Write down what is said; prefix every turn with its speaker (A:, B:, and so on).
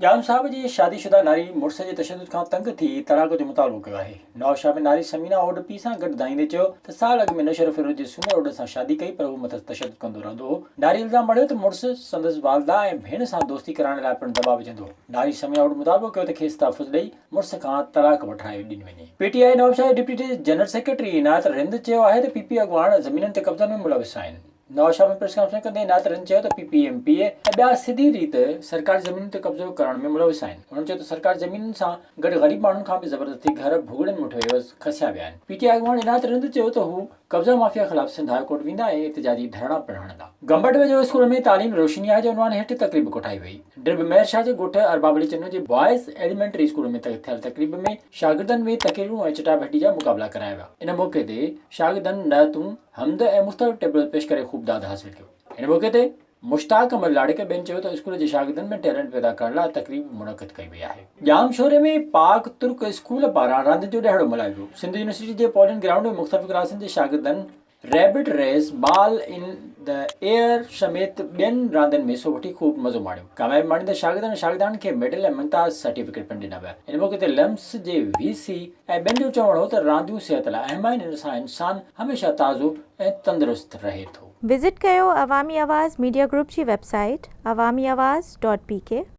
A: जाम साहब जी शादीशुदा नारी मुड़स जे तशद्दुद खां तंग थी तलाक जो मुतालबो कयो आहे। नवाबशाह में नारी समीना ओड पीउ सां गॾु दाईंदे चयो त साल अॻु में नशर फिरोज जे सूमर ओड सां शादी कई, पर हू मथां तशद्दुद कंदो रहंदो हो। नारी इल्ज़ाम मढ़ियो त मुड़स संदसि वालदा ऐं भेण सां दोस्ती कराइण लाइ पिणु दबाउ विझंदो। नारी समीना ओड मुतालबो कयो त खेसि तहफ़ुज़ ॾेई मुड़स खां तलाक वठाए ॾिनी वञे। पीटीआई नवाबशाह जे डिप्टी जनरल सेक्रेटरी इनायत रिंद चयो आहे त पीपी अॻवान ज़मीननि ते कब्ज़नि में मुलविस आहिनि। नवाबशाह में प्रेस कॉन्फ्रेंस कंदे इनायत रिंद चयो त पीपीएमपीए ऐं ॿिया सिधी रीति सरकारी ज़मीन ते कब्ज़ो करण में मुलविस आहिनि। हुननि चयो त सरकारी ज़मीन सां गॾु ग़रीब माण्हुनि खां बि ज़बरदस्ती घर भुॻड़नि में वठी एवज़ खसिया विया आहिनि। पीटीआई अॻवान इनायत रिंद चयो त हू कब्ज़ा माफ़िया ख़िलाफ़ सिंध हाई कोर्ट वेंदा ऐं एहतिजाजी धरणा पिणु हणंदा। गमबट वेझो स्कूल में तालीम रोशनी आहे जे उनवान हेठि तक़रीब कोठाई वई। ड्रिब मेहरशाह जे ॻोठ अरबाबली चन्नो जे बॉयज़ एलिमेंटरी स्कूल में थियल तक़रीब में शागिर्दनि में तक़रीरूं ऐं चटाभेटी जा मुक़ाबला कराया विया। इन मौक़े ते शागिर्दनि नअतूं हमद ऐं मुख़्तलिफ़ टेबल पेश करे ख़ूब दाद हासिल कयो। इन मौक़े ते मुश्ताक अमल लाड़िके ॿियनि चयो त स्कूल जे शागिर्दनि में टैलेंट पैदा करण लाइ तक़रीब मुनक़िद कई वई आहे। ॼामशोरे में पाक तुर्क स्कूल पारां रांदियुनि जो ॾियारो मल्हायो वियो। सिंध यूनिवर्सिटी जे पोलिंग ग्राउंड में मुख़्तलिफ़ क्लासनि जे शागिर्दनि rabbit race, ball in the air समेत ॿियनि रांदियुनि में हिसो वठी ख़ूब मज़ो माणियो। कामयाबी माणींदड़ शागिर्दनि ऐं शागिर्दानि खे मेडल ऐं मुमताज़ सर्टिफिकेट पिणु ॾिना विया। इन मौक़े ते लम्स जे वीसी ऐं ॿियनि जो चवणु हो त रांदियूं सिहत लाइ अहम आहिनि, इन सां इंसानु हमेशह ताज़ो ऐं तंदुरुस्त रहे थो।
B: विज़िट कयो अवामी आवाज़ मीडिया ग्रुप जी वेबसाइट awamiawaz.pk।